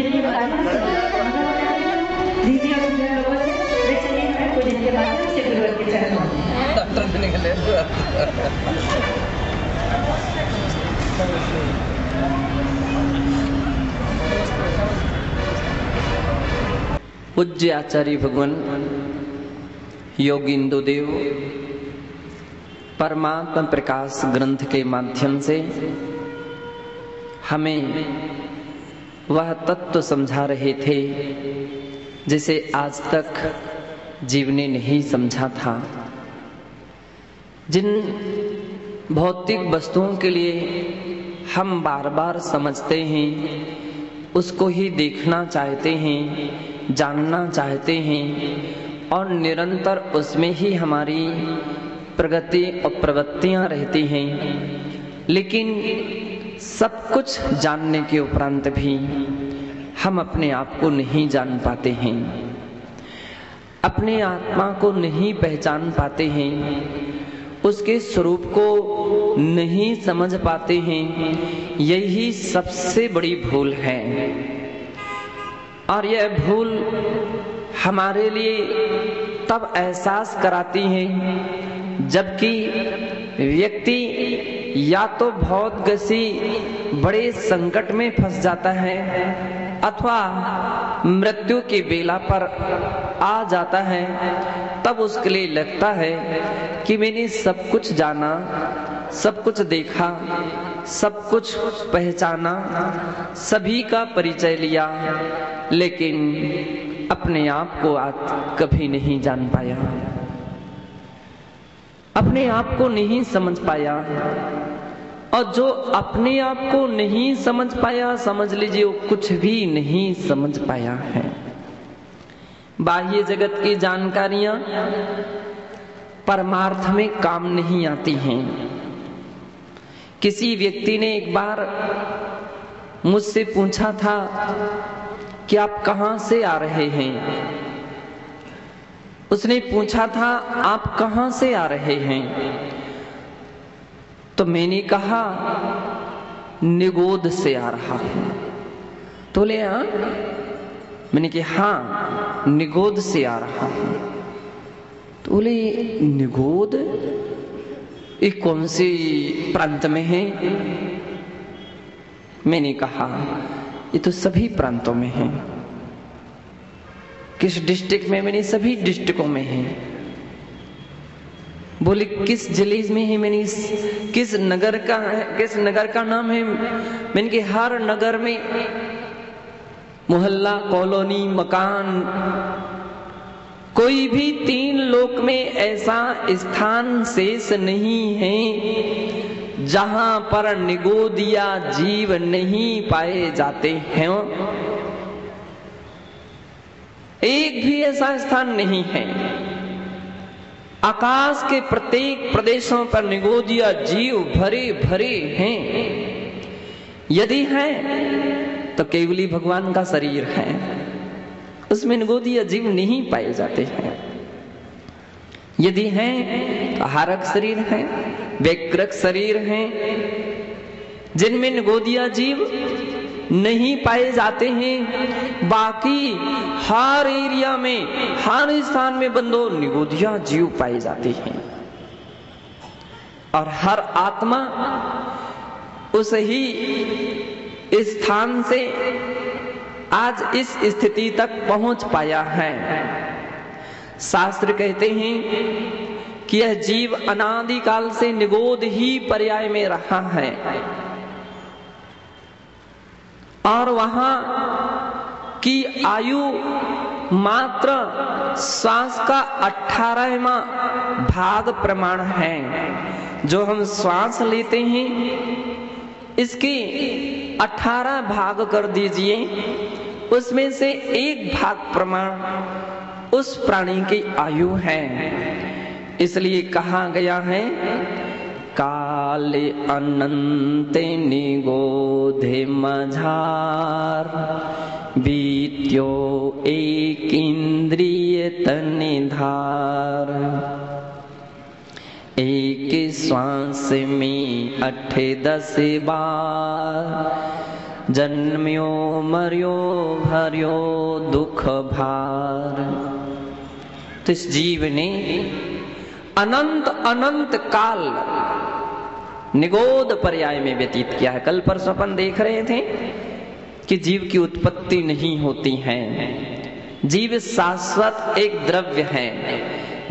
जिनके बताना दीदी और लोगों से वे चलिए मैं को जिनके माध्यम से गुरुवर के चरणों में डॉक्टर निकले पूज्य आचार्य भगवान योगींदु देव परमात्मा प्रकाश ग्रंथ के माध्यम से हमें वह तत्व समझा रहे थे जिसे आज तक जीव ने नहीं समझा था। जिन भौतिक वस्तुओं के लिए हम बार बार समझते हैं, उसको ही देखना चाहते हैं, जानना चाहते हैं और निरंतर उसमें ही हमारी प्रगति और प्रवृत्तियां रहती हैं, लेकिन सब कुछ जानने के उपरांत भी हम अपने आप को नहीं जान पाते हैं, अपने आत्मा को नहीं पहचान पाते हैं, उसके स्वरूप को नहीं समझ पाते हैं। यही सबसे बड़ी भूल है और यह भूल हमारे लिए तब एहसास कराती है जबकि व्यक्ति या तो बहुत गसी बड़े संकट में फंस जाता है अथवा मृत्यु की बेला पर आ जाता है। तब उसके लिए लगता है कि मैंने सब कुछ जाना, सब कुछ देखा, सब कुछ पहचाना, सभी का परिचय लिया, लेकिन अपने आप को आज कभी नहीं जान पाया, अपने आप को नहीं समझ पाया। और जो अपने आप को नहीं समझ पाया, समझ लीजिए वो कुछ भी नहीं समझ पाया है। बाह्य जगत की जानकारियां परमार्थ में काम नहीं आती हैं। किसी व्यक्ति ने एक बार मुझसे पूछा था कि आप कहां से आ रहे हैं। उसने पूछा था आप कहां से आ रहे हैं, तो मैंने कहा निगोद से आ रहा हूं। तो ले मैंने कहा हाँ निगोद से आ रहा हूं। तो बोले निगोद ये कौन सी प्रांत में है। मैंने कहा ये तो सभी प्रांतों में है। किस डिस्ट्रिक्ट में। मैंने सभी डिस्ट्रिक्टों में है। बोले किस जिले में है। मैंने किस नगर का है, किस नगर का नाम है। मैंने कि हर नगर में मोहल्ला, कॉलोनी, मकान, कोई भी 3 लोक में ऐसा स्थान शेष नहीं है जहां पर निगोदिया जीव नहीं पाए जाते हैं। एक भी ऐसा स्थान नहीं है। आकाश के प्रत्येक प्रदेशों पर निगोदिया जीव भरे भरे हैं। यदि हैं तो केवली भगवान का शरीर है, उसमें निगोदिया जीव नहीं पाए जाते हैं। यदि हैं तो हारक शरीर है, वैक्रक शरीर है, जिनमें निगोदिया जीव नहीं पाए जाते हैं। बाकी हर एरिया में, हर स्थान में बंदो निगोदिया जीव पाए जाते हैं। और हर आत्मा उस ही स्थान से आज इस स्थिति तक पहुंच पाया है। शास्त्र कहते हैं कि यह जीव अनादि काल से निगोद ही पर्याय में रहा है और वहां की आयु मात्र श्वास का 18वां भाग प्रमाण है। जो हम श्वास लेते हैं इसके 18 भाग कर दीजिए, उसमें से 1 भाग प्रमाण उस प्राणी की आयु है। इसलिए कहा गया है काले अनंते निगोधे मझार बीत्यो एक इंद्रिय तनिधार। एक श्वास में 8-10 बार जन्म्यो मर्यो भर्यो दुख भार। तो इस जीव ने अनंत अनंत काल निगोद पर्याय में व्यतीत किया है। कल परसों अपन देख रहे थे कि जीव की उत्पत्ति नहीं होती है। जीव शाश्वत एक द्रव्य है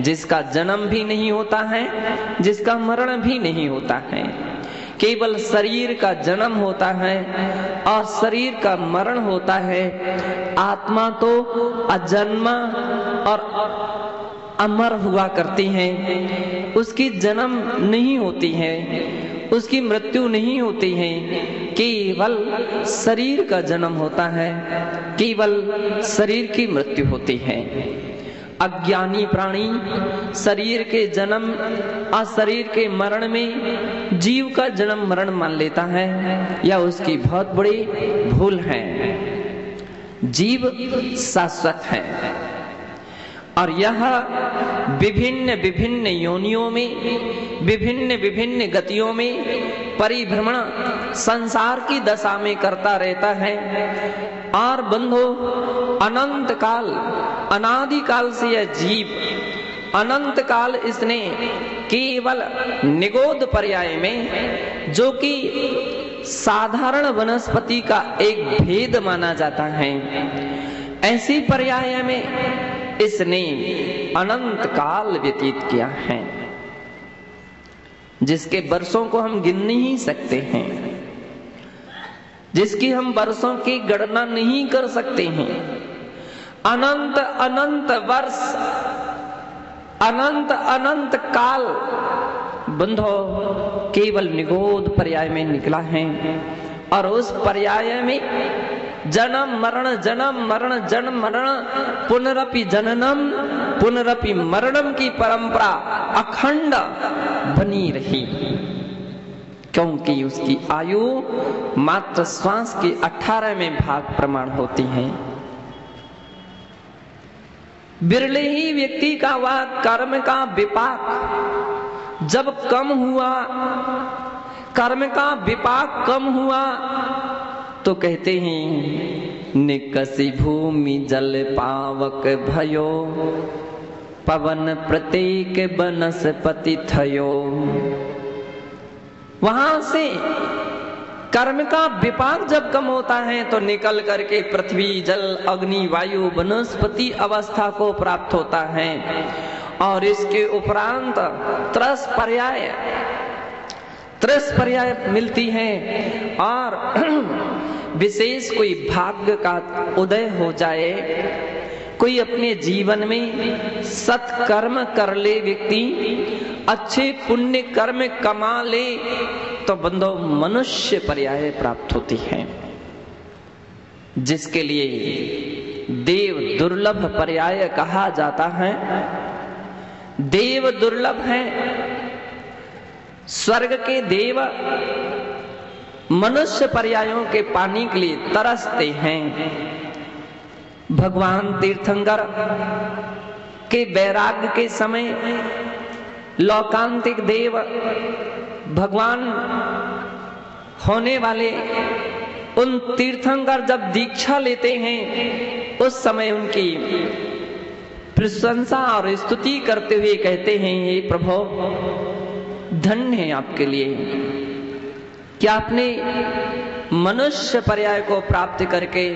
जिसका जन्म भी नहीं होता है, जिसका मरण भी नहीं होता है। केवल शरीर का जन्म होता है और शरीर का मरण होता है। आत्मा तो अजन्मा और अमर हुआ करती है। उसकी जन्म नहीं होती है, उसकी मृत्यु नहीं होती है। केवल शरीर का जन्म होता है, केवल शरीर की मृत्यु होती है। अज्ञानी प्राणी शरीर के जन्म और शरीर के मरण में जीव का जन्म मरण मान लेता है, या उसकी बहुत बड़ी भूल है। जीव शाश्वत है और यह विभिन्न विभिन्न योनियों में, विभिन्न विभिन्न गतियों में परिभ्रमण संसार की दशा में करता रहता है। और बंधो अनंत काल, अनादि काल से यह जीव अनंत काल इसने केवल निगोद पर्याय में, जो कि साधारण वनस्पति का एक भेद माना जाता है, ऐसी पर्याय में इसने अनंत काल व्यतीत किया है, जिसके वर्षों को हम गिन नहीं सकते हैं, जिसकी हम वर्षों की गणना नहीं कर सकते हैं। अनंत अनंत वर्ष, अनंत अनंत काल बंधो केवल निगोद पर्याय में निकला है। और उस पर्याय में जन्म मरण, जन्म मरण, जन्म मरण, पुनरपि जननम पुनरपि मरणम की परंपरा अखंड बनी रही, क्योंकि उसकी आयु मात्र श्वास के 18वें भाग प्रमाण होती है। बिरले ही व्यक्ति का वह कर्म का विपाक जब कम हुआ, कर्म का विपाक कम हुआ, तो कहते हैं निकसी भूमि जल पावक भयो, पवन प्रत्येक बनस्पति थयो। वहां से कर्म का विपाक जब कम होता है तो निकल करके पृथ्वी, जल, अग्नि, वायु, वनस्पति अवस्था को प्राप्त होता है। और इसके उपरांत त्रस पर्याय मिलती है। और विशेष कोई भाग्य का उदय हो जाए, कोई अपने जीवन में सत्कर्म कर ले, व्यक्ति अच्छे पुण्य कर्म कमा ले, तो बंदो मनुष्य पर्याय प्राप्त होती है, जिसके लिए देव दुर्लभ पर्याय कहा जाता है। देव दुर्लभ है। स्वर्ग के देव मनुष्य पर्यायों के पानी के लिए तरसते हैं। भगवान तीर्थंकर के वैराग्य के समय लौकांतिक देव भगवान होने वाले उन तीर्थंकर जब दीक्षा लेते हैं, उस समय उनकी प्रशंसा और स्तुति करते हुए कहते हैं, हे प्रभु, धन्य है आपके लिए कि आपने मनुष्य पर्याय को प्राप्त करके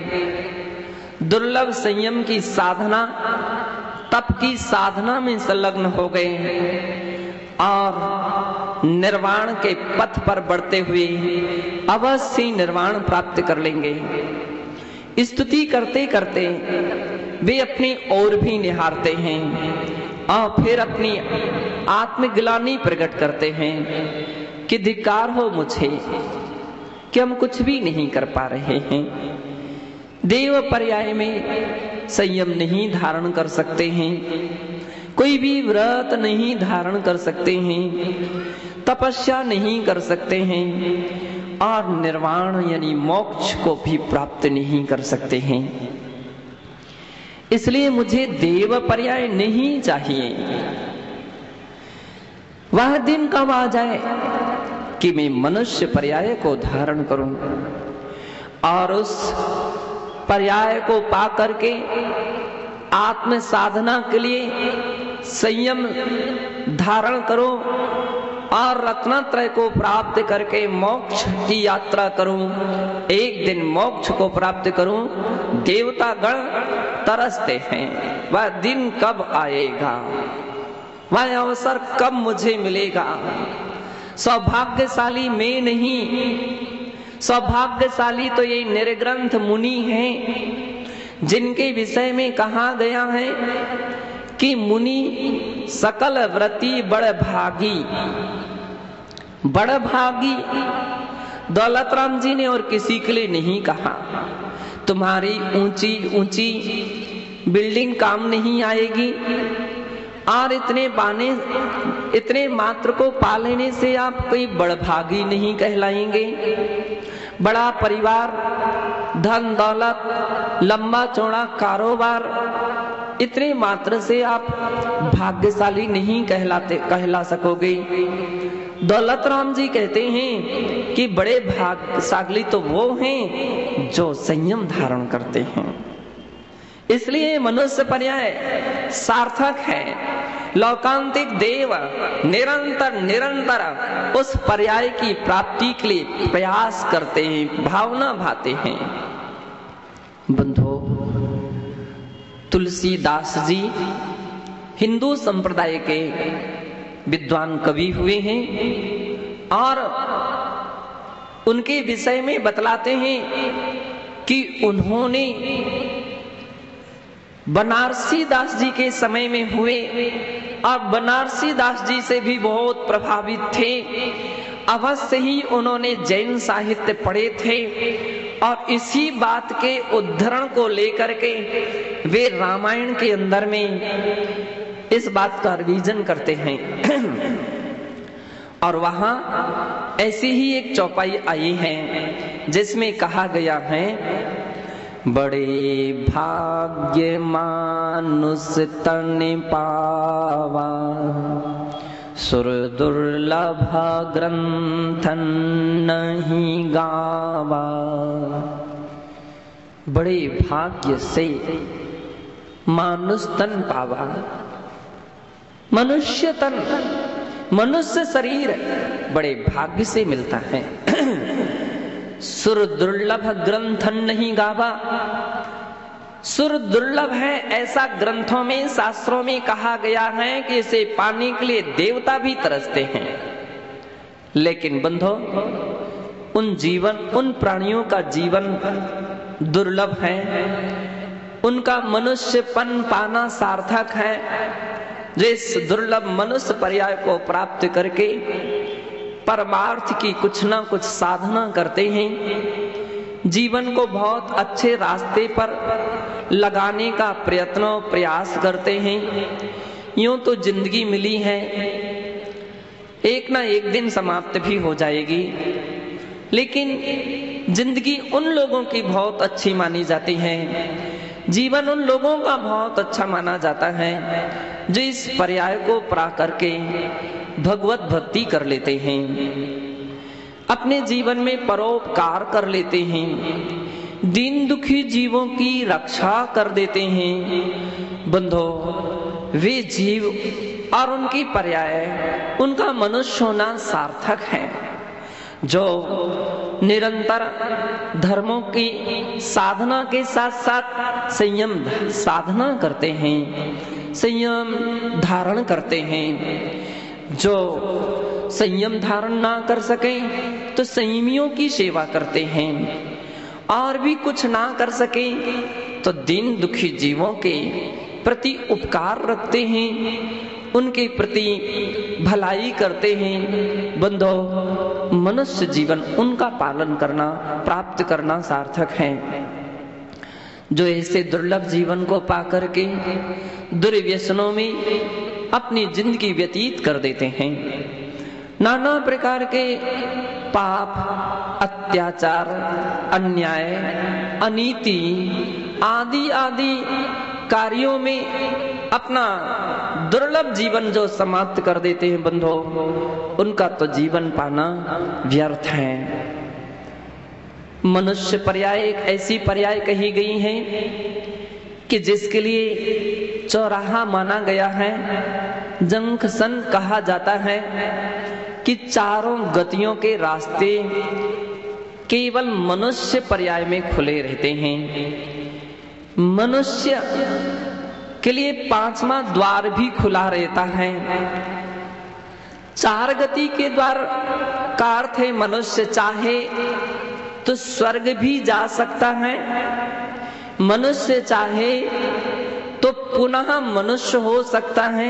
दुर्लभ संयम की साधना, तप की साधना में संलग्न हो गए और निर्वाण के पथ पर बढ़ते हुए अवश्य निर्वाण प्राप्त कर लेंगे। स्तुति करते करते वे अपनी ओर भी निहारते हैं और फिर अपनी आत्मग्लानि प्रकट करते हैं कि धिक्कार हो मुझे कि हम कुछ भी नहीं कर पा रहे हैं। देव पर्याय में संयम नहीं धारण कर सकते हैं, कोई भी व्रत नहीं धारण कर सकते हैं, तपस्या नहीं कर सकते हैं और निर्वाण यानी मोक्ष को भी प्राप्त नहीं कर सकते हैं। इसलिए मुझे देव पर्याय नहीं चाहिए। वह दिन कब आ जाए कि मैं मनुष्य पर्याय को धारण करूं। और उस पर्याय को पा करके आत्म साधना के लिए संयम धारण करो और रत्नत्रय को प्राप्त करके मोक्ष की यात्रा करूं, एक दिन मोक्ष को प्राप्त करूं। देवता गण तरसते हैं, वह दिन कब आएगा, वह अवसर कब मुझे मिलेगा। सौभाग्यशाली मैं नहीं, सौभाग्यशाली तो ये निर्ग्रंथ मुनि हैं, जिनके विषय में कहा गया है कि मुनि सकल व्रती बड़ भागी। बड़ भागी दौलत राम जी ने और किसी के लिए नहीं कहा। तुम्हारी ऊंची ऊंची बिल्डिंग काम नहीं आएगी और इतने मात्र को पा लेने से आप कोई बड़भागी नहीं कहलाएंगे। बड़ा परिवार, धन दौलत, लंबा चौड़ा कारोबार, इतने मात्र से आप भाग्यशाली नहीं कहला सकोगे। दौलत राम जी कहते हैं कि बड़े भाग्यशाली तो वो हैं जो संयम धारण करते हैं। इसलिए मनुष्य पर्याय सार्थक है। लौकांतिक देव निरंतर निरंतर उस पर्याय की प्राप्ति के लिए प्रयास करते हैं, भावना भाते हैं। बंधो, तुलसीदास जी हिंदू संप्रदाय के विद्वान कवि हुए हैं और उनके विषय में बतलाते हैं कि उन्होंने बनारसी दास जी के समय में हुए और बनारसी दास जी से भी बहुत प्रभावित थे। अवश्य ही उन्होंने जैन साहित्य पढ़े थे और इसी बात के उद्धरण को लेकर के वे रामायण के अंदर में इस बात का रिवीजन करते हैं। और वहां ऐसी ही एक चौपाई आई है जिसमें कहा गया है, बड़े भाग्य मानुष तन पावा, सुर दुर्लभ ग्रंथन नहीं गावा। बड़े भाग्य से मानुष तन पावा, मनुष्य तन, मनुष्य शरीर बड़े भाग्य से मिलता है। सुर दुर्लभ ग्रंथन नहीं गावा। सुर दुर्लभ है, ऐसा ग्रंथों में शास्त्रों में कहा गया है कि इसे पाने के लिए देवता भी तरसते हैं। लेकिन बंधो, उन प्राणियों का जीवन दुर्लभ है, उनका मनुष्यपन पाना सार्थक है, जो इस दुर्लभ मनुष्य पर्याय को प्राप्त करके परमार्थ की कुछ ना कुछ साधना करते हैं, जीवन को बहुत अच्छे रास्ते पर लगाने का प्रयास करते हैं। यूं तो जिंदगी मिली है, एक ना एक दिन समाप्त भी हो जाएगी, लेकिन जिंदगी उन लोगों की बहुत अच्छी मानी जाती है, जीवन उन लोगों का बहुत अच्छा माना जाता है जो इस पर्याय को पा करके भगवत भक्ति कर लेते हैं, अपने जीवन में परोपकार कर लेते हैं, दीन दुखी जीवों की रक्षा कर देते हैं। बंधो, वे जीव और उनकी पर्याय, उनका मनुष्य होना सार्थक है, जो निरंतर धर्मों की साधना के साथ साथ संयम साधना करते हैं, संयम धारण करते हैं। जो संयम धारण ना कर सके तो संयमियों की सेवा करते हैं, और भी कुछ ना कर सके तो दीन दुखी जीवों के प्रति उपकार रखते हैं, उनके प्रति भलाई करते हैं। बंधो, मनुष्य जीवन उनका पालन करना, प्राप्त करना सार्थक है। जो ऐसे दुर्लभ जीवन को पाकर के दुर्व्यसनों में अपनी जिंदगी व्यतीत कर देते हैं, नाना प्रकार के पाप, अत्याचार, अन्याय, अनीति आदि आदि कार्यों में अपना दुर्लभ जीवन जो समाप्त कर देते हैं, बंधो, उनका तो जीवन पाना व्यर्थ है। मनुष्य पर्याय एक ऐसी पर्याय कही गई है कि जिसके लिए चौराहा माना गया है, जंक्शन कहा जाता है कि चारों गतियों के रास्ते केवल मनुष्य पर्याय में खुले रहते हैं। मनुष्य के लिए पांचवा द्वार भी खुला रहता है। चार गति के द्वार का अर्थ है मनुष्य चाहे तो स्वर्ग भी जा सकता है, मनुष्य चाहे तो पुनः मनुष्य हो सकता है,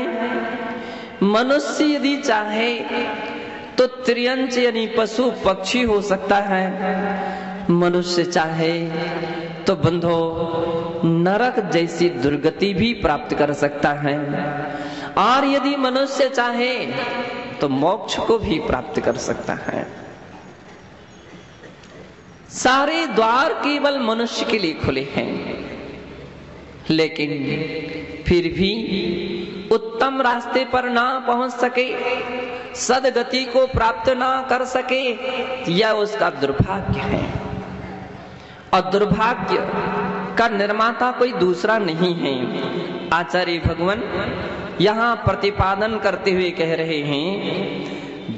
मनुष्य यदि चाहे तो त्रियंच यानी पशु पक्षी हो सकता है, मनुष्य चाहे तो बंधो नरक जैसी दुर्गति भी प्राप्त कर सकता है, और यदि मनुष्य चाहे तो मोक्ष को भी प्राप्त कर सकता है। सारे द्वार केवल मनुष्य के लिए खुले हैं, लेकिन फिर भी उत्तम रास्ते पर ना पहुंच सके, सदगति को प्राप्त ना कर सके, यह उसका दुर्भाग्य है। और दुर्भाग्य का निर्माता कोई दूसरा नहीं है। आचार्य भगवान यहाँ प्रतिपादन करते हुए कह रहे हैं,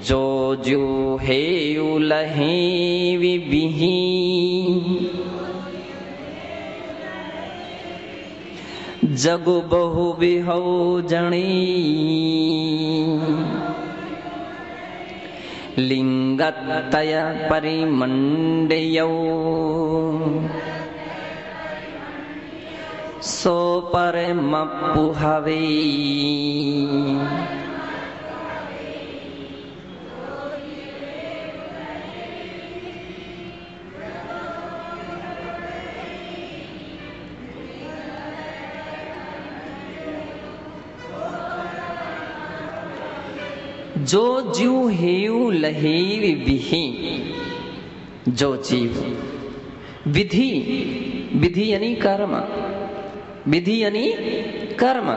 जो जो है उलहे विबिही जगु बहु बिहौ जणी लिंगतय परिमंडयौ सो परमप्पु हवे जो जीव हेउ लहेव विहि, जो जीव विधि, विधि यानी कर्म, विधि यानी कर्म,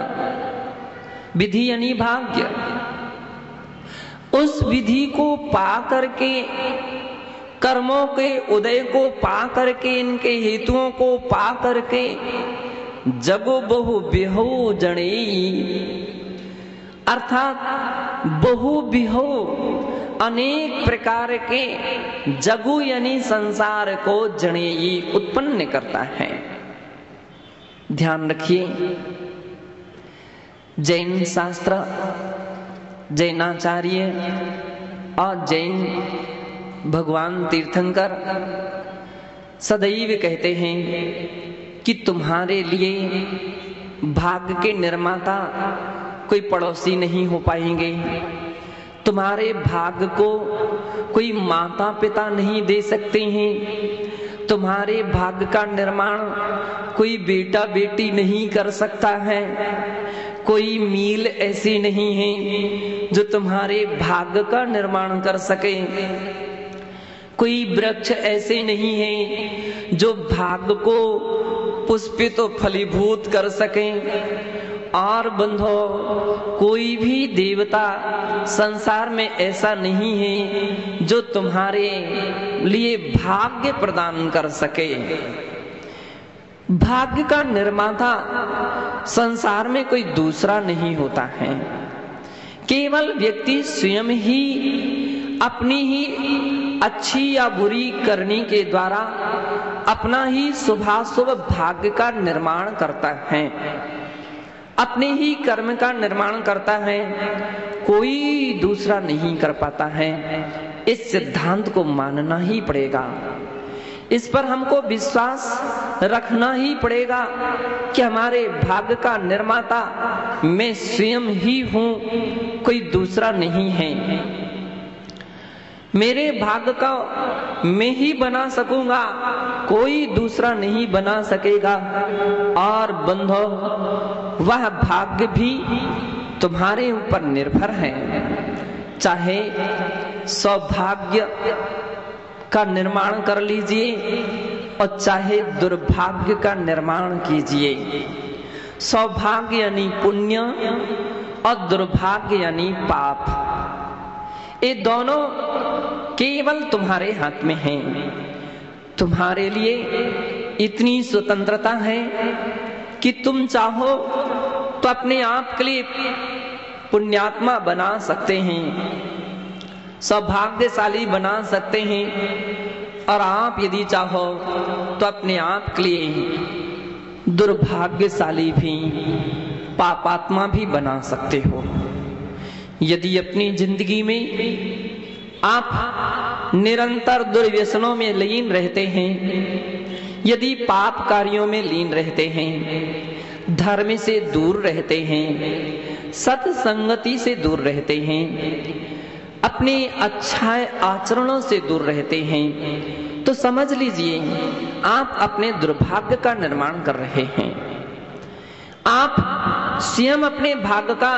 विधि यानी भाग्य, उस विधि को पा करके, कर्मों के उदय को पा करके, इनके हेतुओं को पा करके जगो बहु बिहौ जनेई, अर्थात बहु बिहो अनेक प्रकार के जगु यानी संसार को जनेई उत्पन्न करता है। ध्यान रखिए, जैन शास्त्र, जैनाचार्य और जैन भगवान तीर्थंकर सदैव कहते हैं कि तुम्हारे लिए भाग्य के निर्माता कोई पड़ोसी नहीं हो पाएंगे, तुम्हारे भाग्य को कोई माता पिता नहीं दे सकते हैं, तुम्हारे भाग्य का निर्माण कोई बेटा बेटी नहीं कर सकता है, कोई मील ऐसी नहीं है जो तुम्हारे भाग्य का निर्माण कर सके, कोई वृक्ष ऐसे नहीं है जो भाग्य को पुष्पित और फलीभूत कर सके, और बंधो कोई भी देवता संसार में ऐसा नहीं है जो तुम्हारे लिए भाग्य प्रदान कर सके। भाग्य का निर्माता संसार में कोई दूसरा नहीं होता है, केवल व्यक्ति स्वयं ही अपनी ही अच्छी या बुरी करनी के द्वारा अपना ही शुभाशुभ भाग्य का निर्माण करता है, अपने ही कर्म का निर्माण करता है, कोई दूसरा नहीं कर पाता है। इस सिद्धांत को मानना ही पड़ेगा, इस पर हमको विश्वास रखना ही पड़ेगा कि हमारे भाग्य का निर्माता मैं स्वयं ही हूं, कोई दूसरा नहीं है। मेरे भाग्य का मैं ही बना सकूंगा, कोई दूसरा नहीं बना सकेगा। और बंधो वह भाग्य भी तुम्हारे ऊपर निर्भर है, चाहे सौभाग्य का निर्माण कर लीजिए और चाहे दुर्भाग्य का निर्माण कीजिए। सौभाग्य यानी पुण्य और दुर्भाग्य यानी पाप, ये दोनों केवल तुम्हारे हाथ में हैं। तुम्हारे लिए इतनी स्वतंत्रता है कि तुम चाहो तो अपने आप के लिए पुण्यात्मा बना सकते हैं, सौभाग्यशाली बना सकते हैं, और आप यदि चाहो तो अपने आप के लिए दुर्भाग्यशाली भी, पापात्मा भी बना सकते हो। यदि अपनी जिंदगी में आप निरंतर दुर्व्यसनों में लीन रहते हैं, यदि पाप कार्यों में लीन रहते हैं, धर्म से दूर रहते हैं, सत्संगति से दूर रहते हैं, अपने अच्छाई आचरणों से दूर रहते हैं, तो समझ लीजिए आप अपने दुर्भाग्य का निर्माण कर रहे हैं। आप स्वयं अपने भाग्य का,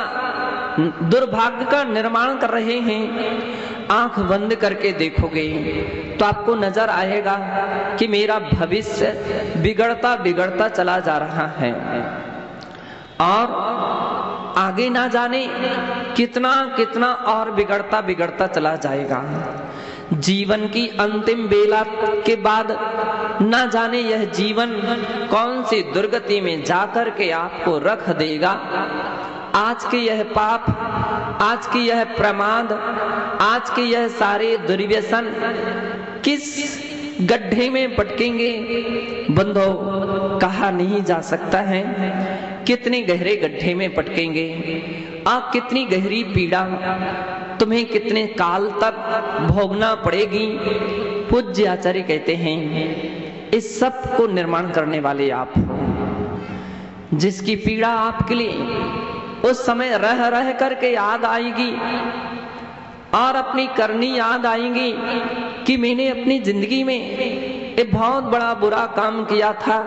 दुर्भाग्य का निर्माण कर रहे हैं। आंख बंद करके देखोगे तो आपको नजर आएगा कि मेरा भविष्य बिगड़ता बिगड़ता चला जा रहा है, और आगे ना जाने कितना कितना और बिगड़ता बिगड़ता चला जाएगा। जीवन की अंतिम बेला के बाद ना जाने यह जीवन कौन सी दुर्गति में जाकर के आपको रख देगा। आज के यह पाप, आज की यह प्रमाद, आज के यह सारे दुर्व्यसन किस गड्ढे में पटकेंगे बंधो कहा नहीं जा सकता है। कितने गहरे गड्ढे में पटकेंगे, आप कितनी गहरी पीड़ा तुम्हें कितने काल तक भोगना पड़ेगी। पूज्य आचार्य कहते हैं इस सब को निर्माण करने वाले आप हो, जिसकी पीड़ा आपके लिए उस समय रह रह करके याद आएगी, और अपनी करनी याद आएगी कि मैंने अपनी जिंदगी में एक बहुत बड़ा बुरा काम किया था,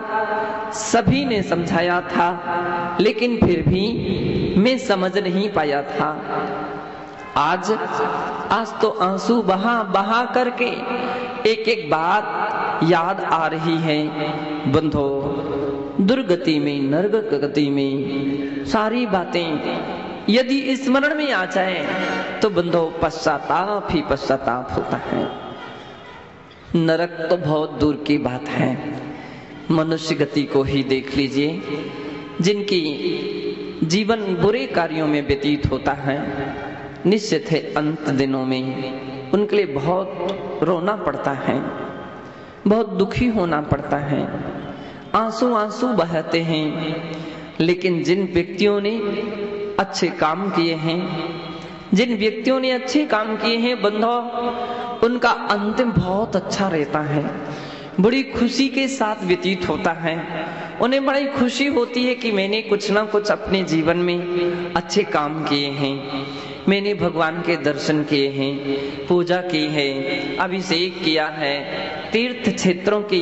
सभी ने समझाया था, लेकिन फिर भी मैं समझ नहीं पाया था। आज तो आंसू बहा बहा करके एक एक बात याद आ रही है। बंधो दुर्गति में, नरक गति में सारी बातें यदि स्मरण में आ जाए तो बंधो पश्चाताप ही पश्चाताप होता है। नरक तो बहुत दूर की बात है, मनुष्य गति को ही देख लीजिए। जिनकी जीवन बुरे कार्यों में व्यतीत होता है, निश्चित है अंत दिनों में उनके लिए बहुत रोना पड़ता है, बहुत दुखी होना पड़ता है, आंसू आंसू बहते हैं। लेकिन जिन व्यक्तियों ने अच्छे काम किए हैं, जिन व्यक्तियों ने अच्छे काम किए हैं बंधो, उनका अंतिम बहुत अच्छा रहता है, बड़ी खुशी के साथ व्यतीत होता है। उन्हें बड़ी खुशी होती है कि मैंने कुछ ना कुछ अपने जीवन में अच्छे काम किए हैं, मैंने भगवान के दर्शन किए हैं, पूजा की है, अभिषेक किया है, तीर्थ क्षेत्रों की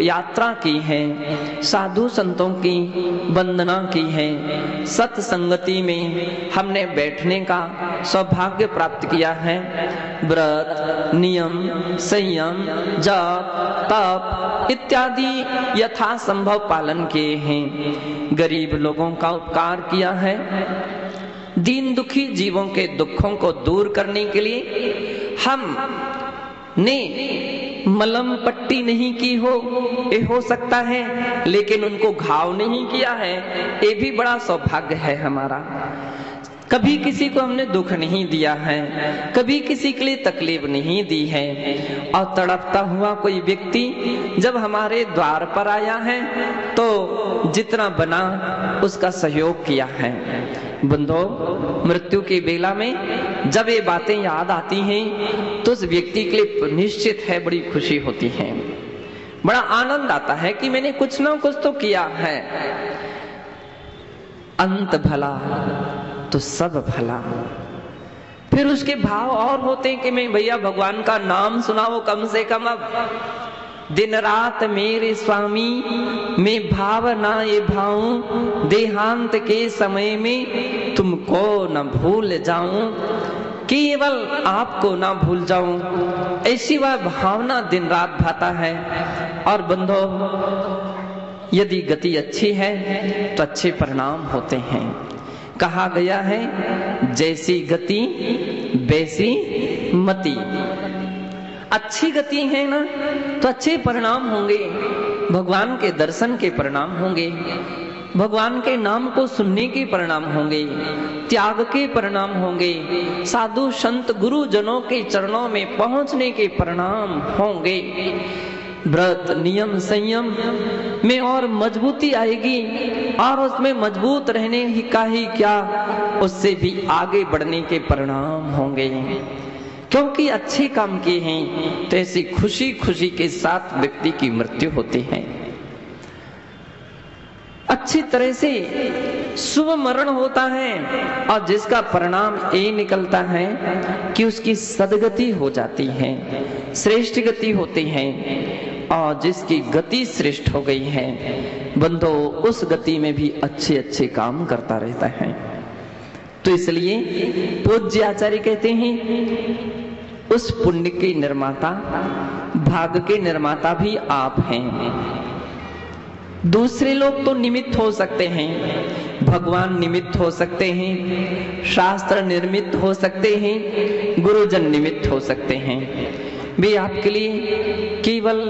यात्रा की है, साधु संतों की वंदना की है, सत्संगति में हमने बैठने का सौभाग्य प्राप्त किया है, व्रत, नियम, संयम, जप, तप इत्यादि यथासंभव पालन किए हैं, गरीब लोगों का उपकार किया है, दीन दुखी जीवों के दुखों को दूर करने के लिए हम ने मलम पट्टी नहीं की हो, ये हो सकता है, लेकिन उनको घाव नहीं किया है, ये भी बड़ा सौभाग्य है हमारा। कभी किसी को हमने दुख नहीं दिया है, कभी किसी के लिए तकलीफ नहीं दी है, और तड़पता हुआ कोई व्यक्ति जब हमारे द्वार पर आया है तो जितना बना उसका सहयोग किया है। बंधो मृत्यु की बेला में जब ये बातें याद आती हैं तो उस व्यक्ति के लिए निश्चित है बड़ी खुशी होती है, बड़ा आनंद आता है कि मैंने कुछ ना कुछ तो किया है। अंत भला तो सब भला। फिर उसके भाव और होते हैं कि मैं भैया भगवान का नाम सुनाओ कम से कम, अब दिन रात मेरे स्वामी मैं भावना ये भाऊं, देहांत के समय में तुमको न भूल जाऊं, केवल आपको ना भूल जाऊं, ऐसी वह भावना दिन रात भाता है। और बंधो यदि गति अच्छी है तो अच्छे परिणाम होते हैं। कहा गया है जैसी गति वैसी मति। अच्छी गति है ना, तो अच्छे परिणाम होंगे, भगवान के दर्शन के परिणाम होंगे, भगवान के नाम को सुनने के परिणाम होंगे, त्याग के परिणाम होंगे, साधु संत गुरुजनों के चरणों में पहुंचने के परिणाम होंगे। व्रत नियम संयम में और मजबूती आएगी, और उसमें मजबूत रहने ही का ही क्या, उससे भी आगे बढ़ने के परिणाम होंगे। क्योंकि अच्छे काम किए हैं तो ऐसी खुशी खुशी के साथ व्यक्ति की मृत्यु होती है। अच्छी तरह से शुभ मरण होता है, और जिसका परिणाम ये निकलता है कि उसकी सदगति हो जाती है, श्रेष्ठ गति होती है, और जिसकी गति श्रेष्ठ हो गई है बंधो उस गति में भी अच्छे अच्छे काम करता रहता है। तो इसलिए पूज्य आचार्य कहते हैं उस पुण्य के निर्माता, भाग के निर्माता भी आप हैं। दूसरे लोग तो निमित्त हो सकते हैं, भगवान निमित्त हो सकते हैं, शास्त्र निर्मित हो सकते हैं, गुरुजन निमित्त हो सकते हैं, वे आपके लिए केवल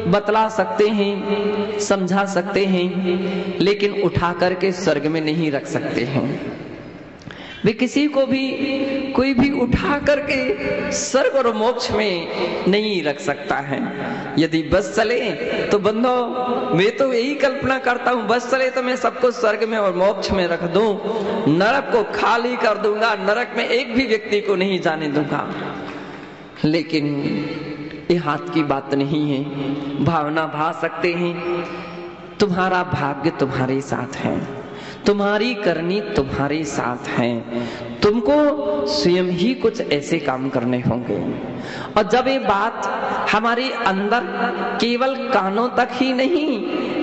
बतला सकते हैं, समझा सकते हैं, लेकिन उठा करके स्वर्ग में नहीं रख सकते हैं। वे किसी को भी कोई भी उठा करके स्वर्ग और मोक्ष में नहीं रख सकता है। यदि बस चले तो बंधो, मैं तो यही कल्पना करता हूँ, बस चले तो मैं सबको स्वर्ग में और मोक्ष में रख दूं, नरक को खाली कर दूंगा, नरक में एक भी व्यक्ति को नहीं जाने दूंगा। लेकिन ये हाथ की बात नहीं है। भावना भा सकते हैं, तुम्हारा भाग्य तुम्हारे साथ है, तुम्हारी करनी तुम्हारे साथ है, तुमको स्वयं ही कुछ ऐसे काम करने होंगे। और जब ये बात हमारे अंदर केवल कानों तक ही नहीं,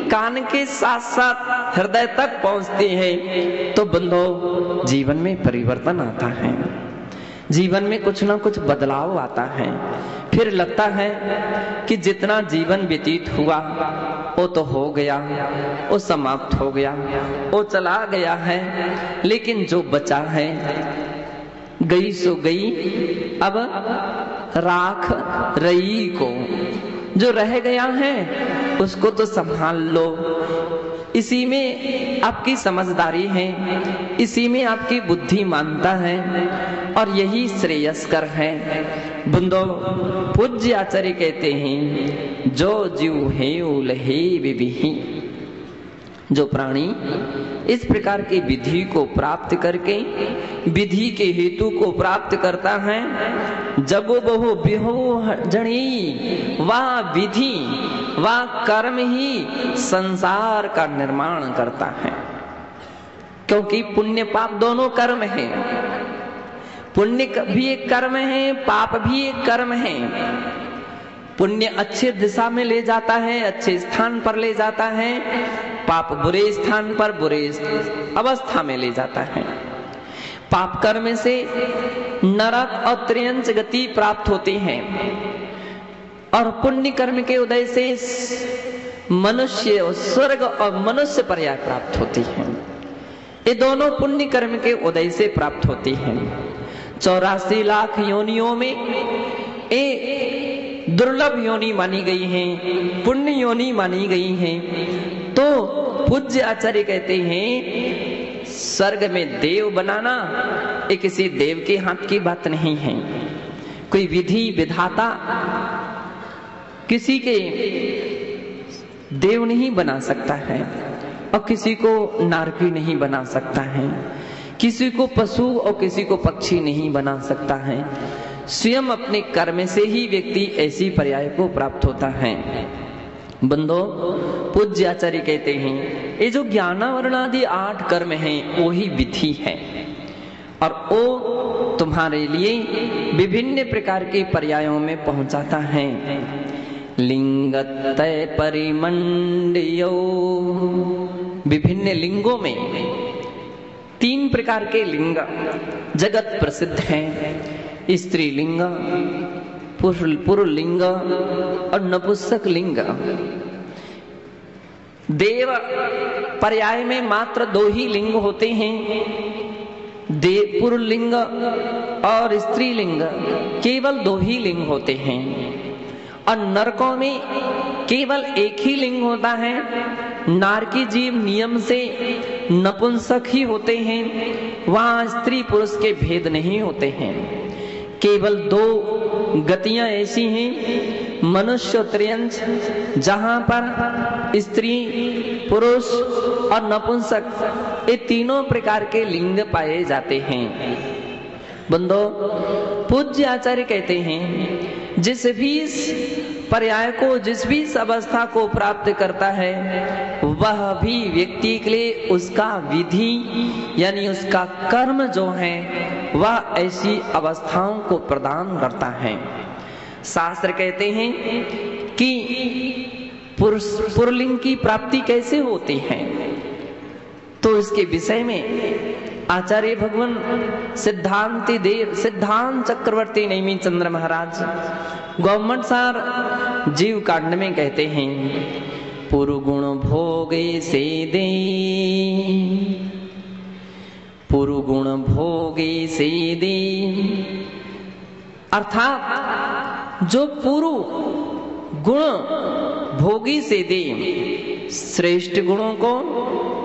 कान के साथ साथ हृदय तक पहुंचती है, तो बंधो जीवन में परिवर्तन आता है, जीवन में कुछ ना कुछ बदलाव आता है। फिर लगता है कि जितना जीवन व्यतीत हुआ वो तो हो गया, वो समाप्त हो गया, वो चला गया है, लेकिन जो बचा है गई सो गई, अब राख रही को, जो रह गया है उसको तो संभाल लो। इसी में आपकी समझदारी है, इसी में आपकी बुद्धिमानता है, और यही श्रेयस्कर है। बंदो पूज्य आचार्य कहते हैं जो जीव है उलहे विविहि, जो प्राणी इस प्रकार की विधि को प्राप्त करके विधि के हेतु को प्राप्त करता है, जब बहु बिहो जणी, वह विधि वह कर्म ही संसार का निर्माण करता है। क्योंकि पुण्य पाप दोनों कर्म है, पुण्य भी एक कर्म है, पाप भी एक कर्म है। पुण्य अच्छे दिशा में ले जाता है, अच्छे स्थान पर ले जाता है, पाप बुरे स्थान पर बुरे अवस्था में ले जाता है। पाप कर्म से नरक और त्रियंच गति प्राप्त होती है, और पुण्य कर्म के उदय से मनुष्य स्वर्ग और मनुष्य पर्याय प्राप्त होती है। ये दोनों पुण्य कर्म के उदय से प्राप्त होती हैं। 84 लाख योनियों में ये दुर्लभ योनि मानी गई हैं, पुण्य योनि मानी गई हैं। तो पूज्य आचार्य कहते हैं स्वर्ग में देव बनाना ये किसी देव के हाथ की बात नहीं है। कोई विधि विधाता किसी के देव नहीं बना सकता है, और किसी को नारकी नहीं बना सकता है, किसी को पशु और किसी को पक्षी नहीं बना सकता है। स्वयं अपने कर्म से ही व्यक्ति ऐसी पर्याय को प्राप्त होता है। बंदो पूज्य आचार्य कहते हैं ये जो ज्ञानावरण आदि 8 कर्म हैं वही विधि है, और वो तुम्हारे लिए विभिन्न प्रकार के पर्यायों में पहुंचाता है। लिंगतय परिमंडियो, विभिन्न लिंगों में 3 प्रकार के लिंग जगत प्रसिद्ध हैं। स्त्रीलिंग, पुरुलिंग और नपुंसक लिंग। देव पर्याय में मात्र 2 ही लिंग होते हैं, पुरुलिंग और स्त्रीलिंग केवल 2 ही लिंग होते हैं, और नरकों में केवल एक ही लिंग होता है। नारकी जीव नियम से नपुंसक ही होते हैं, वहां स्त्री पुरुष के भेद नहीं होते हैं। केवल 2 गतियां ऐसी हैं, मनुष्य त्रियंश, जहां पर स्त्री पुरुष और नपुंसक ये तीनों प्रकार के लिंग पाए जाते हैं। बंदो, पूज्य आचार्य कहते हैं जिस भी पर्याय को, जिस भी अवस्था को प्राप्त करता है, वह भी व्यक्ति के लिए उसका विधि यानी उसका कर्म जो है वह ऐसी अवस्थाओं को प्रदान करता है। शास्त्र कहते हैं कि पुरलिंग की प्राप्ति कैसे होती है, तो इसके विषय में आचार्य भगवान सिद्धांत चक्रवर्ती नेमी चंद्र महाराज गौमट सार जीव कांड में कहते हैं, पुरुगुण भोगे से दे, पुरुगुण भोगे से दे, अर्थात जो पुरु गुण भोगी से दे, श्रेष्ठ गुणों को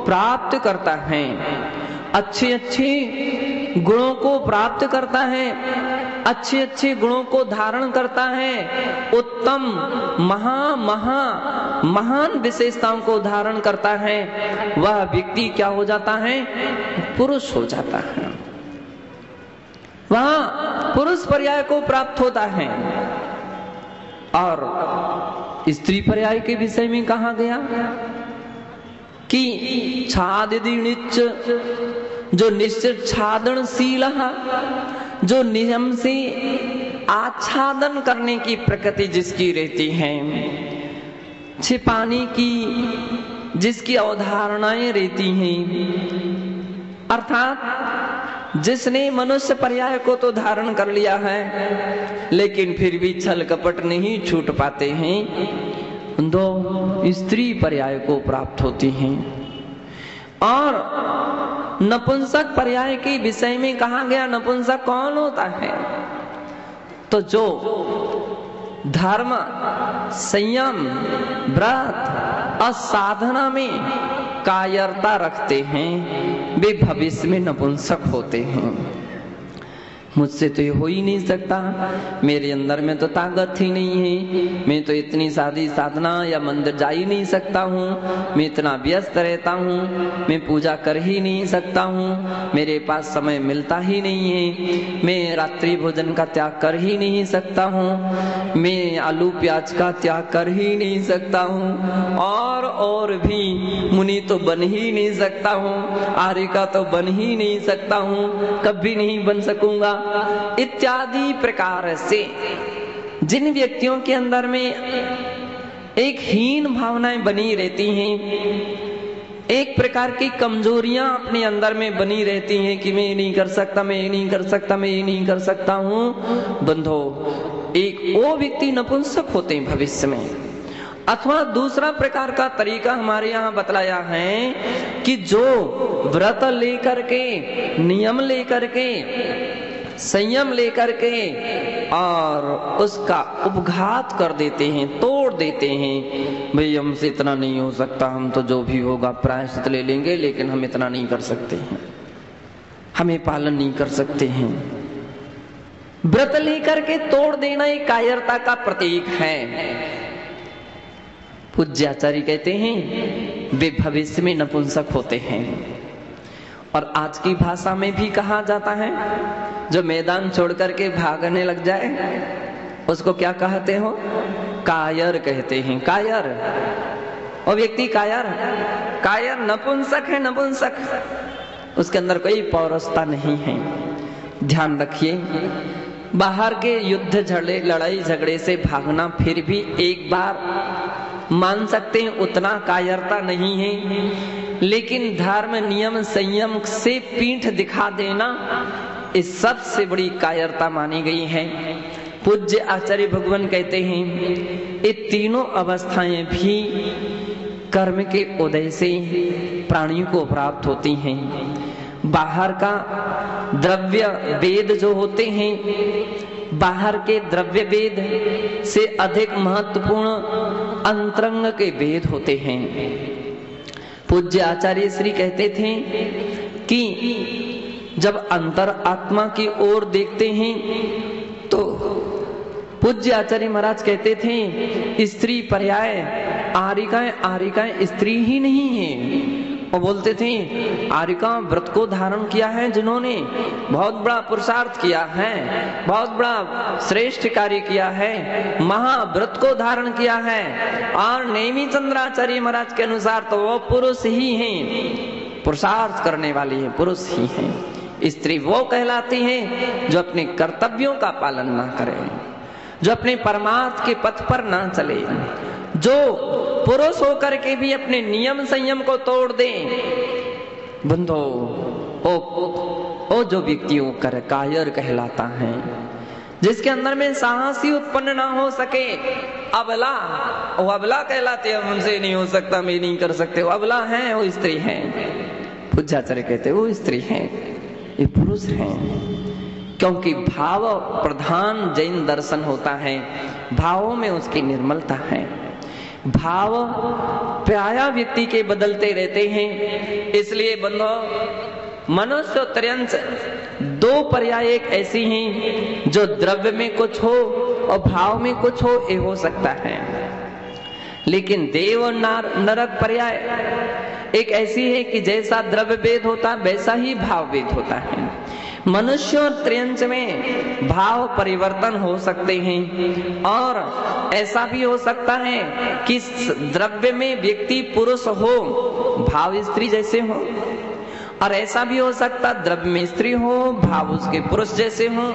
प्राप्त करता है, अच्छे अच्छे गुणों को प्राप्त करता है, अच्छे अच्छे गुणों को धारण करता है, उत्तम महान विशेषताओं को धारण करता है, वह व्यक्ति क्या हो जाता है? पुरुष हो जाता है। वहां पुरुष पर्याय को प्राप्त होता है। और स्त्री पर्याय के विषय में कहा गया कि छादिनिच, जो निश्चित छादनशील, जो नियम से आच्छादन करने की प्रकृति जिसकी रहती है, छिपाने की जिसकी अवधारणाएं रहती हैं, अर्थात जिसने मनुष्य पर्याय को तो धारण कर लिया है लेकिन फिर भी छल कपट नहीं छूट पाते हैं, 2 स्त्री पर्याय को प्राप्त होती हैं। और नपुंसक पर्याय के विषय में कहा गया, नपुंसक कौन होता है? तो जो धर्म, संयम, व्रत और साधना में कायरता रखते हैं, वे भविष्य में नपुंसक होते हैं। मुझसे तो ये हो ही नहीं सकता, मेरे अंदर में तो ताकत ही नहीं है, मैं तो इतनी साधना या मंदिर जा ही नहीं सकता हूँ, मैं इतना व्यस्त रहता हूँ, मैं पूजा कर ही नहीं सकता हूँ, मेरे पास समय मिलता ही नहीं है, मैं रात्रि भोजन का त्याग कर ही नहीं सकता हूँ, मैं आलू प्याज का त्याग कर ही नहीं सकता हूँ, और भी मुनि तो बन ही नहीं सकता हूँ, आर्य का तो बन ही नहीं सकता हूँ, कभी नहीं बन सकूंगा, इत्यादि प्रकार से जिन व्यक्तियों के अंदर में एक हीन भावनाएं बनी रहती हैं, एक प्रकार की कमजोरियां अपने अंदर में बनी रहती हैं कि मैं ये नहीं कर सकता, मैं ये नहीं कर सकता, मैं ये नहीं कर सकता हूं, बंधो, एक वो व्यक्ति नपुंसक होते हैं भविष्य में। अथवा दूसरा प्रकार का तरीका हमारे यहाँ बतलाया है कि जो व्रत लेकर के, नियम लेकर के, संयम लेकर के और उसका उपघात कर देते हैं, तोड़ देते हैं, भाई हमसे इतना नहीं हो सकता, हम तो जो भी होगा प्रायश्चित ले लेंगे, लेकिन हम इतना नहीं कर सकते हैं, हमें पालन नहीं कर सकते हैं। व्रत लेकर के तोड़ देना एक कायरता का प्रतीक है। पूज्य आचार्य कहते हैं वे भविष्य में नपुंसक होते हैं। और आज की भाषा में भी कहा जाता है, जो मैदान छोड़ करके भागने लग जाए उसको क्या कहते हो? कायर कहते हैं। कायर, वो व्यक्ति कायर, कायर नपुंसक है, नपुंसक, उसके अंदर कोई पौरुषता नहीं है। ध्यान रखिए, बाहर के युद्ध झगड़े, लड़ाई झगड़े से भागना फिर भी एक बार मान सकते हैं, उतना कायरता नहीं है, लेकिन धर्म, नियम, संयम से पीठ दिखा देना इस सबसे बड़ी कायरता मानी गई है। पूज्य आचार्य भगवान कहते हैं ये तीनों अवस्थाएं भी कर्म के उदय से प्राणियों को प्राप्त होती हैं। बाहर का द्रव्य वेद जो होते हैं, बाहर के द्रव्य वेद से अधिक महत्वपूर्ण अंतरंग के वेद होते हैं। पूज्य आचार्य श्री कहते थे कि जब अंतर आत्मा की ओर देखते हैं तो पूज्य आचार्य महाराज कहते थे स्त्री पर्याय आरिकाएं स्त्री ही नहीं है। और बोलते थे आरिका व्रत को धारण किया है जिन्होंने बहुत बड़ा पुरुषार्थ किया है, बहुत बड़ा श्रेष्ठ कार्य किया है, महाव्रत को धारण किया है। और नेमी चंद्राचार्य महाराज के अनुसार तो वो पुरुष ही हैं, पुरुषार्थ करने वाली है, पुरुष ही हैं। स्त्री वो कहलाती है जो अपने कर्तव्यों का पालन ना करे, जो अपने परमार्थ के पथ पर ना चले, जो पुरुष होकर के भी अपने नियम संयम को तोड़ दे। बंधो ओ जो व्यक्तियों कर कायर कहलाता है, जिसके अंदर में साहस ही उत्पन्न ना हो सके, अबला, वो अबला कहलाते हैं। उनसे नहीं हो सकता, मैं नहीं कर सकते, वो अबला है, वो स्त्री है। पूज्याचार्य कहते हैं वो स्त्री है, ये पुरुष है। क्योंकि भाव प्रधान जैन दर्शन होता है, भावों में उसकी निर्मलता है। भाव प्राय व्यक्ति के बदलते रहते हैं। इसलिए बंधो मनुष्य त्रयंश दो पर्याय एक ऐसी हैं जो द्रव्य में कुछ हो और भाव में कुछ हो, ये हो सकता है। लेकिन देव और नरक पर्याय एक ऐसी है कि जैसा द्रव्य भेद होता वैसा ही भाव भेद होता है। मनुष्य और त्रयंश में भाव परिवर्तन हो सकते हैं और ऐसा भी हो सकता है कि द्रव्य में व्यक्ति पुरुष हो, भाव स्त्री जैसे हो, और ऐसा भी हो सकता द्रव्य में स्त्री हो, भाव उसके पुरुष जैसे हो।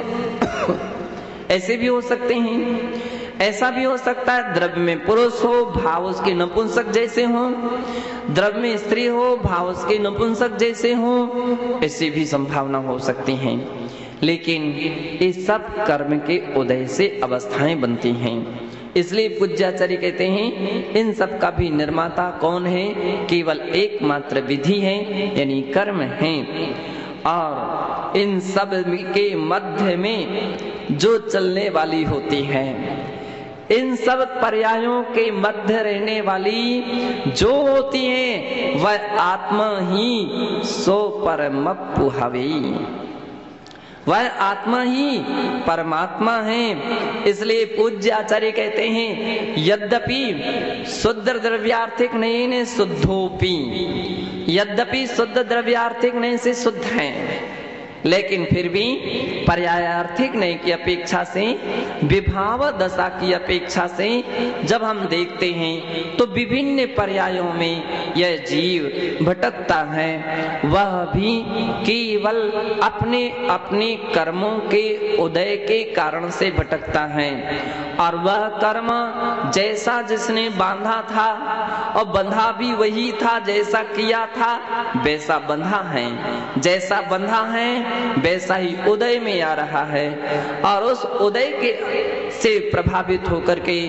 ऐसे भी हो सकते हैं। ऐसा भी हो सकता है द्रव्य में पुरुष हो, भाव उसके नपुंसक जैसे हो, द्रव्य में स्त्री हो, भाव उसके नपुंसक जैसे हो। ऐसी भी संभावना हो सकती हैं। लेकिन ये सब कर्म के उदय से अवस्थाएं बनती हैं। इसलिए पूज्याचार्य कहते हैं इन सब का भी निर्माता कौन है? केवल एकमात्र विधि है, यानी कर्म है। और इन सब के मध्य में जो चलने वाली होती है, इन सब पर्यायों के मध्य रहने वाली जो होती है, वह आत्मा ही सो परमप्पु हवे, वह आत्मा ही परमात्मा है। इसलिए पूज्य आचार्य कहते हैं यद्यपि शुद्ध द्रव्यार्थिक नहीं ने शुद्धोपी, यद्यपि शुद्ध द्रव्यार्थिक नहीं से शुद्ध है, लेकिन फिर भी पर्यायार्थिक नहीं की अपेक्षा से, विभाव दशा की अपेक्षा से जब हम देखते हैं तो विभिन्न पर्यायों में यह जीव भटकता है। वह भी केवल अपने अपने कर्मों के उदय के कारण से भटकता है। और वह कर्म जैसा जिसने बांधा था और बंधा भी वही था, जैसा किया था वैसा बंधा है, जैसा बंधा है वैसा ही उदय में आ रहा है। और उस उदय के से प्रभावित होकर के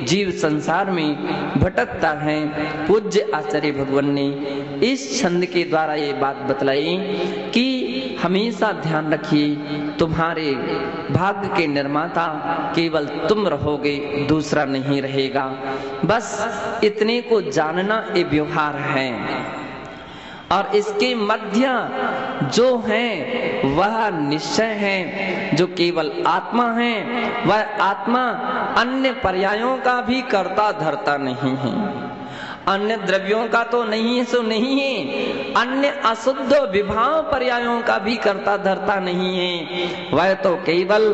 जीव संसार में भटकता है। पूज्य आचार्य भगवान ने इस छंद के द्वारा ये बात बतलाई कि हमेशा ध्यान रखिए, तुम्हारे भाग्य के निर्माता केवल तुम रहोगे, दूसरा नहीं रहेगा। बस इतने को जानना ये व्यवहार है। और इसके मध्य जो है वह निश्चय है, जो केवल आत्मा है। वह आत्मा अन्य पर्यायों का भी कर्ता धर्ता नहीं है, अन्य द्रव्यों का तो नहीं है सो नहीं है, अन्य अशुद्ध विभाव पर्यायों का भी कर्ता धर्ता नहीं है। वह तो केवल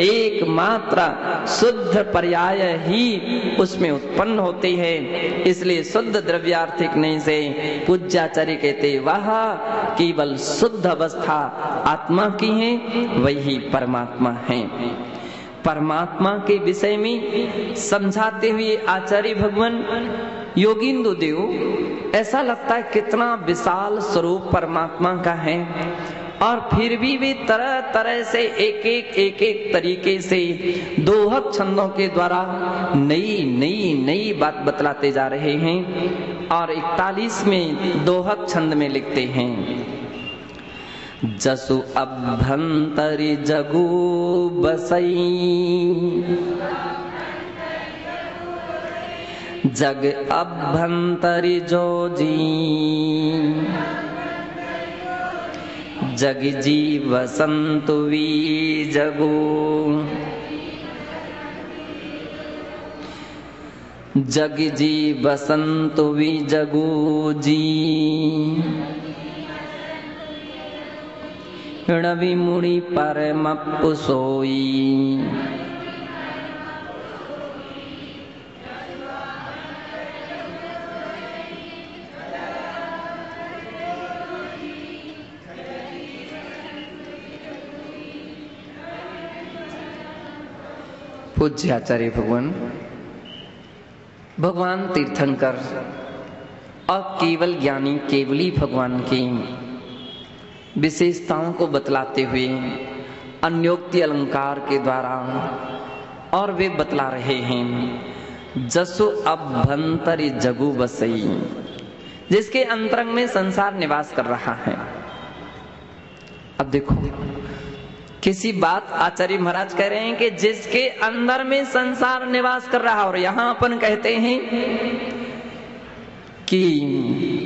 एकमात्र शुद्ध पर्याय ही उसमें उत्पन्न होते हैं। इसलिए शुद्ध द्रव्यार्थिक नहीं से पूज्याचार्य कहते वह केवल शुद्ध अवस्था आत्मा की है, वही परमात्मा है। परमात्मा के विषय में समझाते हुए आचार्य भगवान योगिंदु देव, ऐसा लगता है कितना विशाल स्वरूप परमात्मा का है, और फिर भी वे तरह तरह से एक एक तरीके से दोहक छंदों के द्वारा नई बात बतलाते जा रहे हैं। और 41 में दोहक छंद में लिखते हैं जसु अभ्यंतरि जगु बसई, जग अभ्यंतरि जो जी, जग जीव संतु वी जगु, जग जीव संतु वी जगु जी, रवि मुनि परमप्पु सोई, पूज्य आचार्य भगवान तीर्थंकर और केवल ज्ञानी केवली भगवान की विशेषताओं को बतलाते हुए अन्योक्ति अलंकार के द्वारा और वे बतला रहे हैं जसु अभ्यंतरि जगु बसई, जिसके अंतरंग में संसार निवास कर रहा है। अब देखो किसी बात आचार्य महाराज कह रहे हैं कि जिसके अंदर में संसार निवास कर रहा, और यहां अपन कहते हैं कि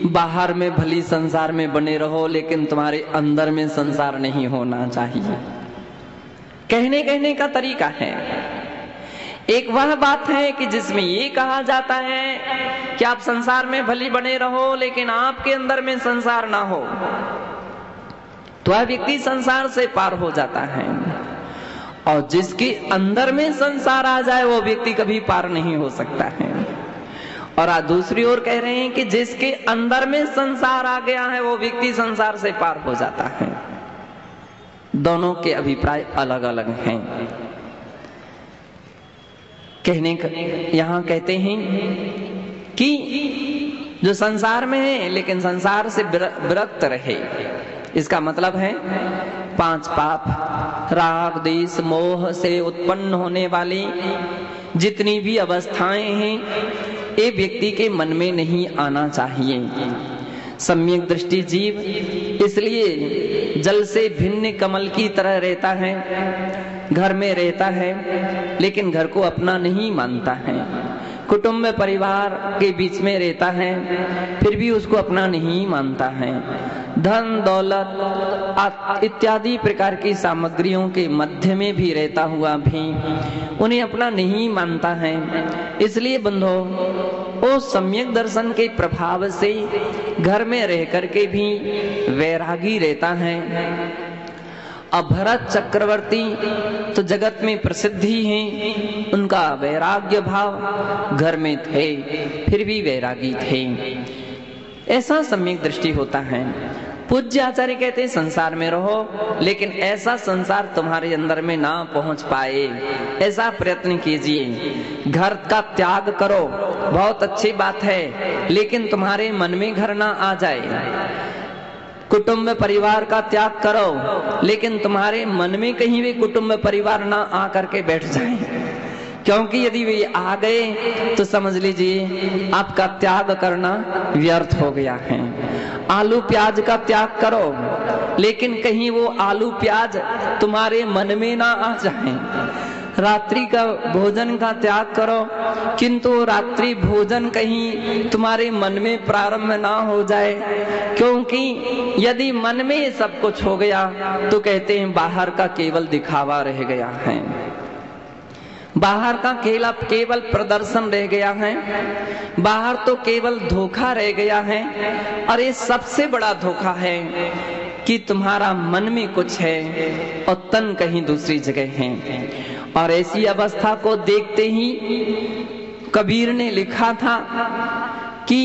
बाहर में भली संसार में बने रहो लेकिन तुम्हारे अंदर में संसार नहीं होना चाहिए। कहने का तरीका है। एक वह बात है कि जिसमें ये कहा जाता है कि आप संसार में भली बने रहो लेकिन आपके अंदर में संसार ना हो, तो वह व्यक्ति संसार से पार हो जाता है। और जिसके अंदर में संसार आ जाए वो व्यक्ति कभी पार नहीं हो सकता है। और आज दूसरी ओर कह रहे हैं कि जिसके अंदर में संसार आ गया है वो व्यक्ति संसार से पार हो जाता है। दोनों के अभिप्राय अलग अलग हैं। यहां कहते हैं कि जो संसार में है लेकिन संसार से विरक्त रहे, इसका मतलब है 5 पाप, राग द्वेष मोह से उत्पन्न होने वाली जितनी भी अवस्थाएं हैं ये व्यक्ति के मन में नहीं आना चाहिए। सम्यक दृष्टि जीव इसलिए जल से भिन्न कमल की तरह रहता है, घर में रहता है लेकिन घर को अपना नहीं मानता है, कुटुंब परिवार के बीच में रहता है फिर भी उसको अपना नहीं मानता है, धन दौलत इत्यादि प्रकार की सामग्रियों के मध्य में भी रहता हुआ भी उन्हें अपना नहीं मानता है। इसलिए बंधो वो सम्यक दर्शन के प्रभाव से घर में रह करके भी वैरागी रहता है। अब भरत चक्रवर्ती तो जगत में प्रसिद्धि है, उनका वैराग्य भाव घर में थे फिर भी वैरागी थे। ऐसा सम्यक दृष्टि होता है। पूज्य आचार्य कहते हैं संसार में रहो लेकिन ऐसा संसार तुम्हारे अंदर में ना पहुंच पाए, ऐसा प्रयत्न कीजिए। घर का त्याग करो, बहुत अच्छी बात है, लेकिन तुम्हारे मन में घर ना आ जाए। कुटुंब परिवार का त्याग करो लेकिन तुम्हारे मन में कहीं भी कुटुंब परिवार ना आ करके बैठ जाए, क्योंकि यदि वे आ गए तो समझ लीजिए आपका त्याग करना व्यर्थ हो गया है। आलू प्याज का त्याग करो लेकिन कहीं वो आलू प्याज तुम्हारे मन में ना आ जाए। रात्रि का भोजन का त्याग करो किंतु रात्रि भोजन कहीं तुम्हारे मन में प्रारंभ ना हो जाए, क्योंकि यदि मन में सब कुछ हो गया तो कहते हैं बाहर का केवल दिखावा रह गया है, बाहर का केवल प्रदर्शन रह गया है, बाहर तो केवल धोखा रह गया है। और ये सबसे बड़ा धोखा है कि तुम्हारा मन में कुछ है और तन कहीं दूसरी जगह है। और ऐसी अवस्था को देखते ही कबीर ने लिखा था कि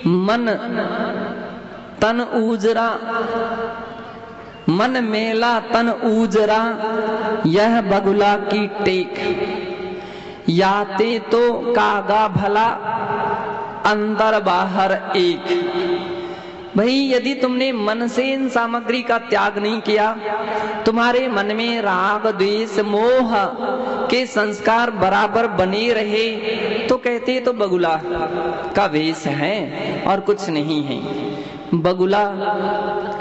मन तन ऊजरा, मन मेला तन ऊजरा, यह बगुला की टेक, याते तो कागा भला अंदर बाहर एक। भाई यदि तुमने मन से इन सामग्री का त्याग नहीं किया, तुम्हारे मन में राग द्वेष मोह के संस्कार बराबर बने रहे तो कहते तो बगुला का वेश है और कुछ नहीं है। बगुला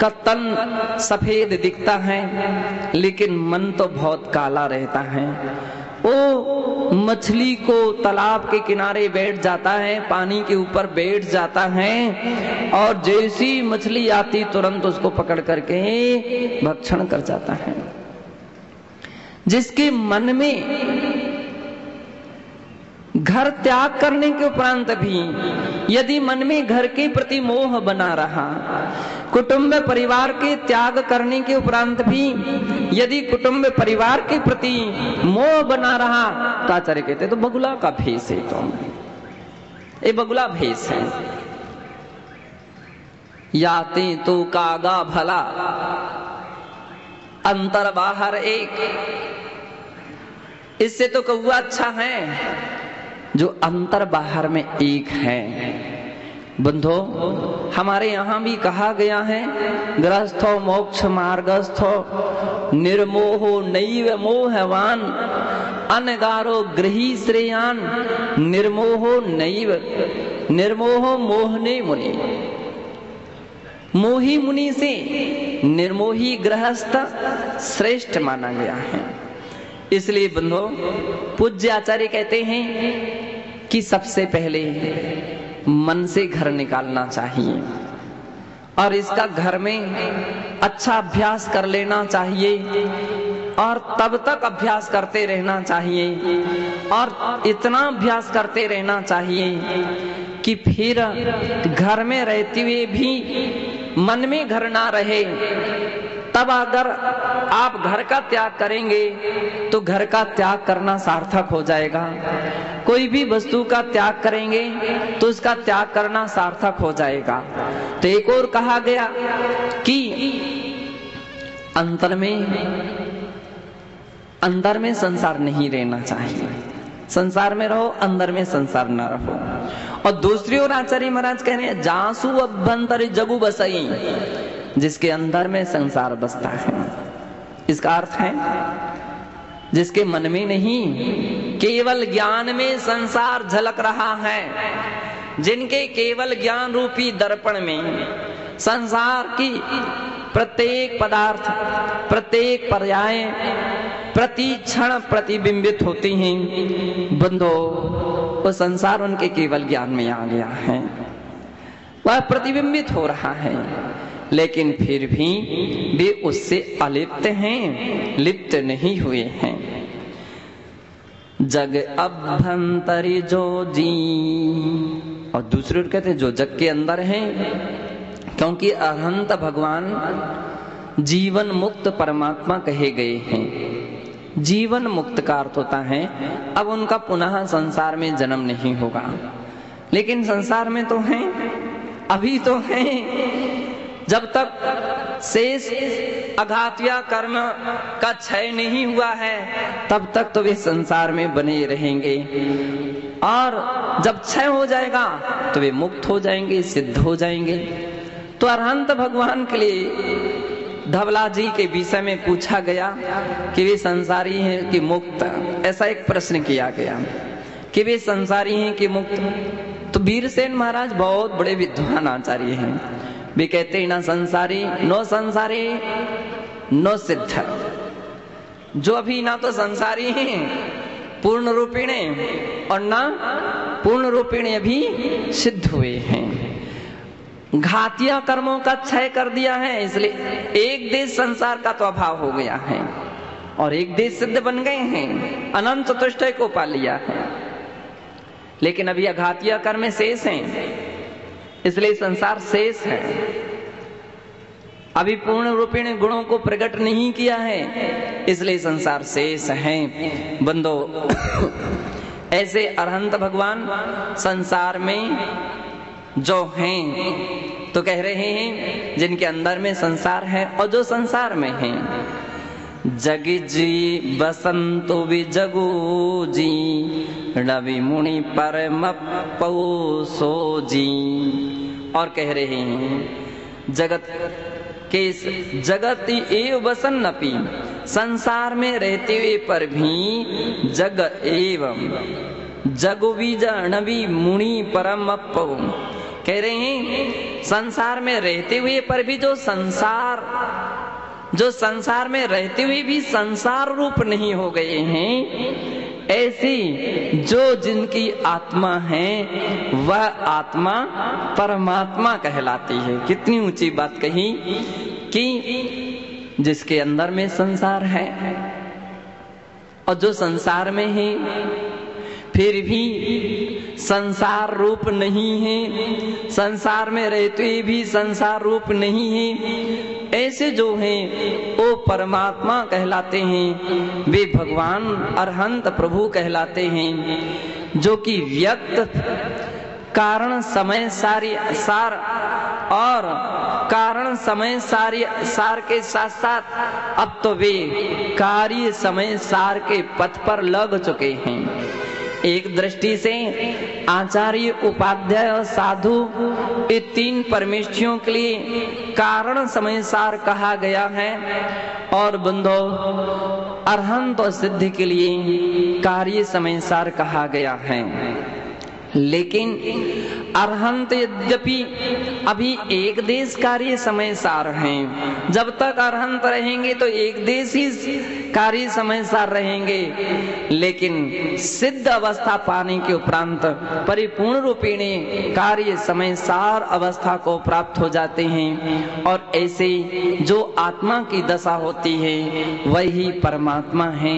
का तन सफेद दिखता है लेकिन मन तो बहुत काला रहता है। वो मछली को तालाब के किनारे बैठ जाता है, पानी के ऊपर बैठ जाता है और जैसी मछली आती तुरंत उसको पकड़ करके भक्षण कर जाता है। जिसके मन में घर त्याग करने के उपरांत भी यदि मन में घर के प्रति मोह बना रहा, कुटुंब परिवार के त्याग करने के उपरांत भी यदि कुटुंब परिवार के प्रति मोह बना रहा, तो आचार्य कहते तो बगुला का भेष है, तो ये बगुला भेष है। याते तो कागा भला अंतर बाहर एक, इससे तो कौवा अच्छा है जो अंतर बाहर में एक है। बंधो, हमारे यहां भी कहा गया है, गृहस्थो मोक्ष मार्गस्थो निर्मोहो नैव मोहवान अनगारो गृही श्रेयान निर्मोहो नैव निर्मोहो मोहने मुनि। मोही मुनि से निर्मोही गृहस्थ श्रेष्ठ माना गया है। इसलिए बंधो, पूज्य आचार्य कहते हैं कि सबसे पहले मन से घर निकालना चाहिए और इसका घर में अच्छा अभ्यास कर लेना चाहिए और तब तक अभ्यास करते रहना चाहिए और इतना अभ्यास करते रहना चाहिए कि फिर घर में रहते हुए भी मन में घर ना रहे। तब अगर आप घर का त्याग करेंगे तो घर का त्याग करना सार्थक हो जाएगा। कोई भी वस्तु का त्याग करेंगे तो उसका त्याग करना सार्थक हो जाएगा। तो एक और कहा गया कि अंदर में संसार नहीं रहना चाहिए। संसार में रहो, अंदर में संसार न रहो। और दूसरी ओर आचार्य महाराज कह रहे हैं, जासु अभ्यंतर जगु बसई, जिसके अंदर में संसार बसता है। इसका अर्थ है जिसके मन में नहीं, केवल ज्ञान में संसार झलक रहा है, जिनके केवल ज्ञान रूपी दर्पण में संसार की प्रत्येक पदार्थ, प्रत्येक पर्याय प्रति क्षण प्रतिबिंबित होती हैं। बंधो, वो संसार उनके केवल ज्ञान में आ गया है, वह प्रतिबिंबित हो रहा है, लेकिन फिर भी वे उससे अलिप्त हैं, लिप्त नहीं हुए हैं। जग अभ्यंतरी जो जी, और दूसरे कहते हैं जो जग के अंदर है, क्योंकि अनंत भगवान जीवन मुक्त परमात्मा कहे गए हैं। जीवन मुक्त का अर्थ होता है अब उनका पुनः संसार में जन्म नहीं होगा, लेकिन संसार में तो हैं, अभी तो हैं। जब तक शेष अघातिया कर्म का क्षय नहीं हुआ है तब तक तो वे संसार में बने रहेंगे, और जब क्षय हो जाएगा तो वे मुक्त हो जाएंगे, सिद्ध हो जाएंगे। तो अरहंत भगवान के लिए धवला जी के विषय में पूछा गया कि वे संसारी हैं कि मुक्त, ऐसा एक प्रश्न किया गया कि वे संसारी हैं कि मुक्त। तो वीरसेन महाराज बहुत बड़े विद्वान आचार्य हैं, वे कहते हैं ना संसारी नो संसारी नो सिद्ध, जो अभी ना तो संसारी हैं पूर्ण रूपिणे और ना पूर्ण रूपिणे अभी सिद्ध हुए हैं। घातिया कर्मों का क्षय कर दिया है, इसलिए एक देश संसार का तो अभाव हो गया है और एक देश सिद्ध बन गए हैं, अनंत चतुष्टय को पा लिया है, लेकिन अभी अघातिया कर्म शेष हैं, इसलिए संसार शेष है, अभी पूर्ण रूपिण गुणों को प्रकट नहीं किया है, इसलिए संसार शेष है। बंदो, ऐसे अरहंत भगवान संसार में जो हैं तो कह रहे हैं जिनके अंदर में संसार है और जो संसार में है। जग जी बसंतो भी जगो जी रवि मुनि परम पौसो जी, और कह रहे हैं जगत के जगत एव बसन अपी, संसार में रहते हुए पर भी जग एवं जगो बीजनवी मुनि परम पौ, कह रहे हैं संसार में रहते हुए पर भी जो संसार में रहते हुए भी संसार रूप नहीं हो गए हैं, ऐसी जो जिनकी आत्मा है वह आत्मा परमात्मा कहलाती है। कितनी ऊंची बात कही कि जिसके अंदर में संसार है और जो संसार में है फिर भी संसार रूप नहीं है, संसार में रहते हुए भी संसार रूप नहीं है, ऐसे जो हैं वो परमात्मा कहलाते हैं। वे भगवान अरहंत प्रभु कहलाते हैं, जो कि व्यक्त कारण समय सार और कारण समय सार के साथ साथ अब तो वे कार्य समय सार के पथ पर लग चुके हैं। एक दृष्टि से आचार्य, उपाध्याय और साधु ये तीन परमेष्ठियों के लिए कारण समय सार कहा गया है और बंधो अरहंत और सिद्धि के लिए कार्य समय सार कहा गया है। लेकिन अरहंत यद्यपि अभी एक देश कार्य समय सार हैं, जब तक अरहंत रहेंगे तो एक देश ही कार्य समय सार रहेंगे, लेकिन सिद्ध अवस्था पाने के उपरांत परिपूर्ण रूपेणे कार्य समय सार अवस्था को प्राप्त हो जाते हैं। और ऐसे जो आत्मा की दशा होती है वही परमात्मा है।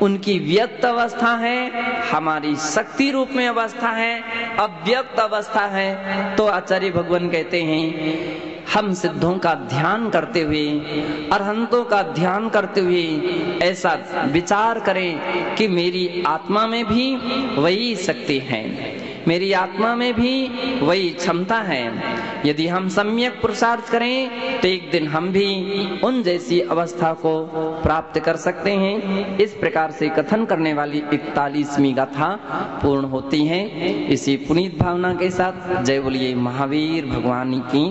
उनकी व्यक्त अवस्था है, हमारी शक्ति रूप में अवस्था है, अव्यक्त अवस्था है। तो आचार्य भगवान कहते हैं हम सिद्धों का ध्यान करते हुए, अरहंतों का ध्यान करते हुए ऐसा विचार करें कि मेरी आत्मा में भी वही शक्ति है, मेरी आत्मा में भी वही क्षमता है। यदि हम सम्यक पुरुषार्थ करें तो एक दिन हम भी उन जैसी अवस्था को प्राप्त कर सकते हैं। इस प्रकार से कथन करने वाली 41वीं गाथा पूर्ण होती है। इसी पुनीत भावना के साथ जय बोलिए महावीर भगवान की।